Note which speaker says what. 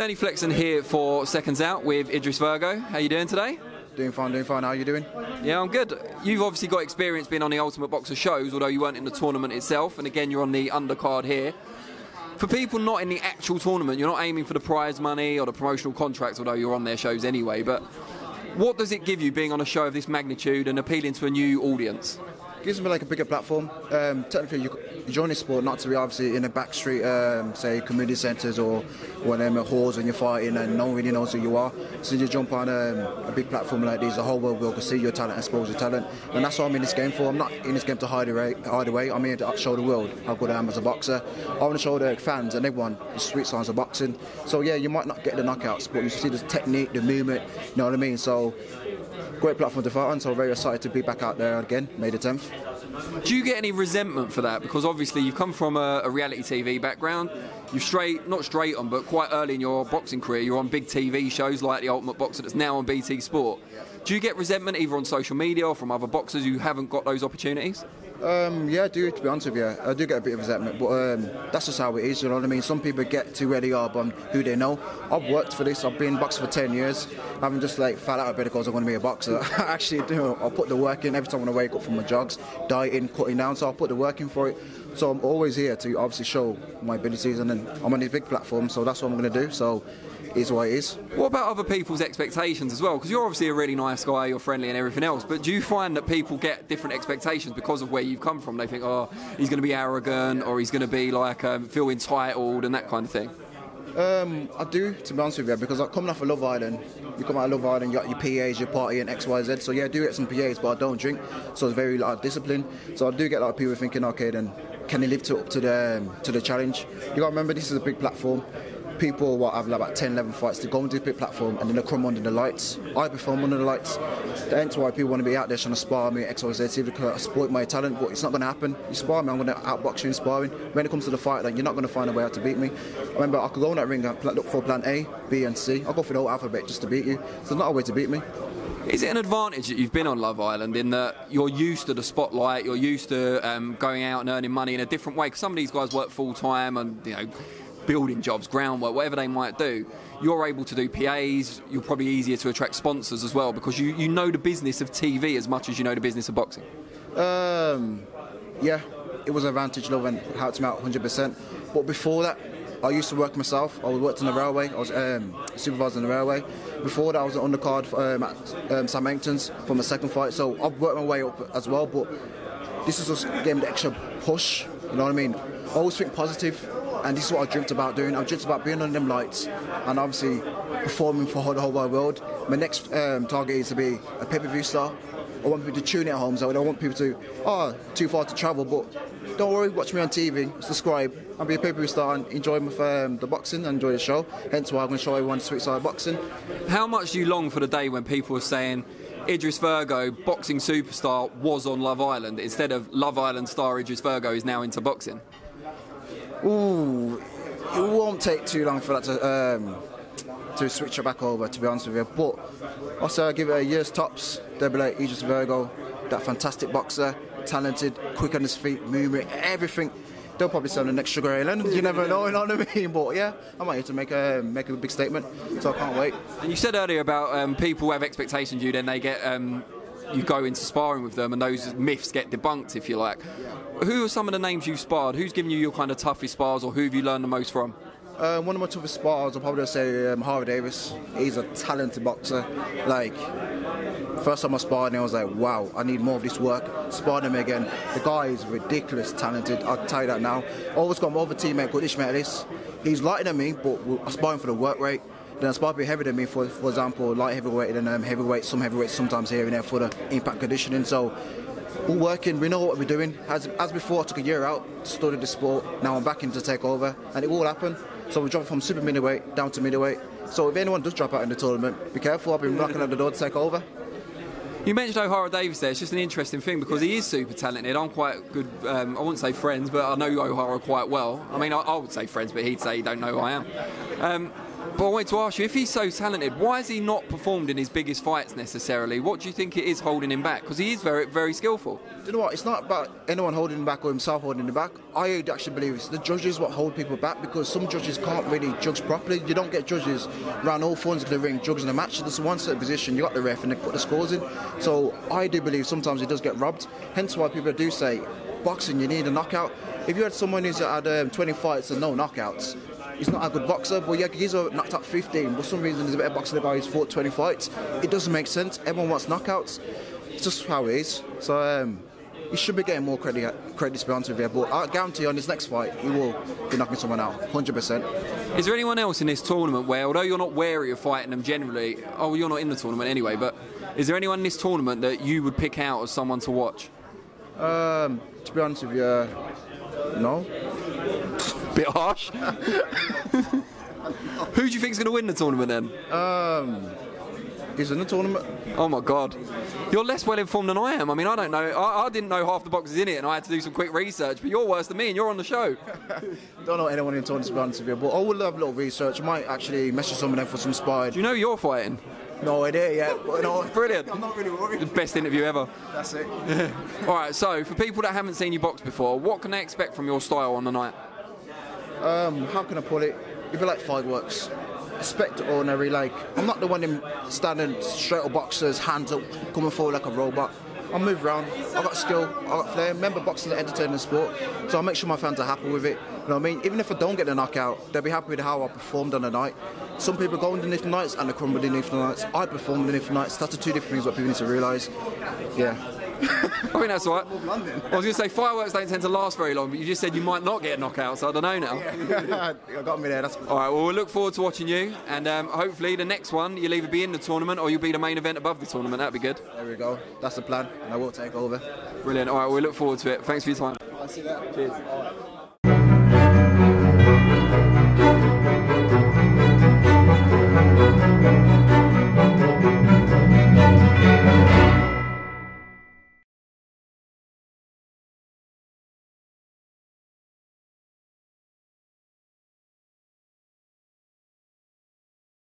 Speaker 1: Danny Flexen here for Seconds Out with Idris Virgo. How you doing today?
Speaker 2: Doing fine, doing fine. How are you doing?
Speaker 1: Yeah, I'm good. You've obviously got experience being on the Ultimate Boxer shows, although you weren't in the tournament itself, and again, you're on the undercard here. For people not in the actual tournament, you're not aiming for the prize money or the promotional contracts, although you're on their shows anyway, but what does it give you being on a show of this magnitude and appealing to a new audience?
Speaker 2: It gives me like a bigger platform. Technically, you join this sport not to be obviously in a backstreet, say community centres or one of them halls when you're fighting and no one really knows who you are. So you jump on a big platform like this, the whole world will see your talent, expose your talent, and that's what I'm in this game for. I'm not in this game to hide away. I'm here to show the world how good I am as a boxer. I want to show the fans and everyone the sweet signs of boxing. So yeah, you might not get the knockouts, but you see the technique, the movement, you know what I mean? So great platform to fight on, so very excited to be back out there again, May the 10th.
Speaker 1: Do you get any resentment for that? Because obviously you've come from a reality TV background. You've not straight on, but quite early in your boxing career, you're on big TV shows like The Ultimate Boxer that's now on BT Sport. Do you get resentment either on social media or from other boxers who haven't got those opportunities?
Speaker 2: Yeah, I do, to be honest with you. I do get a bit of resentment, but that's just how it is, you know what I mean? Some people get to where they are on who they know. I've worked for this, I've been boxing for 10 years. I haven't just like fell out of bed because I want to be a boxer. I actually do. I put the work in every time when I wake up from my jogs, dieting, cutting down, so I put the work in for it. So I'm always here to obviously show my abilities, and then I'm on this big platform, so that's what I'm going to do. So it is what it is.
Speaker 1: What about other people's expectations as well? Because you're obviously a really nice guy, you're friendly and everything else, but do you find that people get different expectations because of where you've come from? They think, oh, he's going to be arrogant, or he's going to be like feel entitled and that kind of thing.
Speaker 2: I do, to be honest with you, because I'm coming off of Love Island. You come out of Love Island, you got your PAs, your party and XYZ. So yeah, I do get some PAs, but I don't drink. So it's very like discipline. So I do get a lot of people thinking, okay, then can they live up to the challenge? You got to remember, this is a big platform. People have like about 10, 11 fights to go into this big platform, and then they come under the lights. I perform under the lights. That's why people want to be out there trying to spar me, XYZ, see if they can exploit my talent, but it's not going to happen. You spar me, I'm going to outbox you in sparring. When it comes to the fight, then you're not going to find a way out to beat me. Remember, I could go in that ring and look for plan A, B and C. I'll go for the whole alphabet just to beat you. So there's not a way to beat me.
Speaker 1: Is it an advantage that you've been on Love Island in that you're used to the spotlight, you're used to going out and earning money in a different way? Because some of these guys work full-time and, you know, building jobs, groundwork, whatever they might do. You're able to do PAs, you're probably easier to attract sponsors as well, because you know the business of TV as much as you know the business of boxing.
Speaker 2: Yeah, it was an advantage, Love, and helped me out 100%. But before that, I used to work myself. I worked on the railway. I was supervisor on the railway. Before that, I was on the card at Sam Hampton's for my second fight. So I've worked my way up as well, but this is just gave me the extra push, you know what I mean? I always think positive. And this is what I dreamt about doing. I dreamt about being on them lights and obviously performing for the whole wide world. My next target is to be a pay-per-view star. I want people to tune in at home, so I don't want people to, too far to travel, but don't worry, watch me on TV, subscribe, I'll be a pay-per-view star and enjoy the boxing and enjoy the show. Hence why I'm going to show everyone the sweet side of boxing.
Speaker 1: How much do you long for the day when people are saying, Idris Virgo, boxing superstar, was on Love Island, instead of Love Island star Idris Virgo is now into boxing?
Speaker 2: Ooh, it won't take too long for that to switch it back over, to be honest with you. But also, I'll give it a year's tops. They'll be like Idris Virgo, that fantastic boxer, talented, quick on his feet, movement, everything. They'll probably sell the next Sugar Ray Leonard. You never know, you know what I mean? But yeah, I'm out here to make a big statement, so I can't wait.
Speaker 1: And you said earlier about people have expectations of you, then they get you go into sparring with them, and those myths get debunked, if you like. Who are some of the names you've sparred? Who's given you your kind of toughest spars, or who have you learned the most from?
Speaker 2: One of my toughest spars, I'll probably say Ohara Davis. He's a talented boxer. Like, first time I sparred him, I was like, wow, I need more of this work. Sparred him again. The guy is ridiculous talented, I'll tell you that now. Always got my other teammate called Ishmaelis. He's lighter than me, but I sparred him for the work rate. Then I sparred a bit heavier than me, for example, light heavyweight and heavyweight, some heavyweights sometimes here and there for the impact conditioning. So we're working, we know what we're doing. As before, I took a year out to study the sport. Now I'm back in to take over, and it will happen. So we dropped from super middleweight down to middleweight. So if anyone does drop out in the tournament, be careful, I've been knocking at the door to take over.
Speaker 1: You mentioned Ohara Davis there. It's just an interesting thing because he is super talented. I'm quite good, I wouldn't say friends, but I know Ohara quite well. I mean, I would say friends, but he'd say he don't know who I am. But I wanted to ask you, if he's so talented, why has he not performed in his biggest fights necessarily? What do you think it is holding him back? Because he is very, very skillful.
Speaker 2: Do you know what? It's not about anyone holding him back or himself holding him back. I actually believe it's the judges what hold people back, because some judges can't really judge properly. You don't get judges around all forms of the ring judging the match. There's one certain position, you got the ref and they put the scores in. So I do believe sometimes he does get robbed. Hence why people do say, boxing, you need a knockout. If you had someone who's had 20 fights and no knockouts, he's not a good boxer, but yeah, he's knocked out 15. But for some reason, there's a better boxer than the guy who's fought 20 fights. It doesn't make sense. Everyone wants knockouts. It's just how it is. So he should be getting more credit to be honest with you. But I guarantee on his next fight, he will be knocking someone out, 100%.
Speaker 1: Is there anyone else in this tournament where, although you're not wary of fighting them generally, you're not in the tournament anyway, but is there anyone in this tournament that you would pick out as someone to watch?
Speaker 2: To be honest with you, no.
Speaker 1: Bit harsh. Who do you think is going to win the tournament then?
Speaker 2: He's in the tournament.
Speaker 1: Oh my God. You're less well informed than I am. I mean, I don't know. I didn't know half the boxers in it and I had to do some quick research, but you're worse than me and you're on the show.
Speaker 2: Don't know anyone in the tournament to be honest with you, but I would love a little research. I might actually message some of them for some sparring.
Speaker 1: Do you know you're fighting?
Speaker 2: No idea yet. But no,
Speaker 1: brilliant.
Speaker 2: I'm not really worried.
Speaker 1: The best interview ever.
Speaker 2: That's it.
Speaker 1: All right, so for people that haven't seen you box before, what can they expect from your style on the night?
Speaker 2: How can I put it? It'd be like fireworks. Expect ordinary, like, I'm not the one in standing straight up boxers, hands up, coming forward like a robot. I move around, I got skill, I got flair. Remember, boxing is an entertaining sport, so I'll make sure my fans are happy with it. You know what I mean? Even if I don't get the knockout, they'll be happy with how I performed on the night. Some people go underneath the nights and they crumble underneath the nights. I perform underneath the nights. That's the two different things what people need to realise. Yeah.
Speaker 1: I think that's all right. I was going to say fireworks don't tend to last very long, but you just said you might not get a knockout, so I don't know now.
Speaker 2: Yeah. I got me there. That's
Speaker 1: all right, well, we'll look forward to watching you, and hopefully the next one you'll either be in the tournament or you'll be the main event above the tournament. That'd be good.
Speaker 2: There we go. That's the plan, and I will take over.
Speaker 1: Brilliant. All right, we'll look forward to it. Thanks for your time.
Speaker 2: I'll see that.
Speaker 1: Cheers.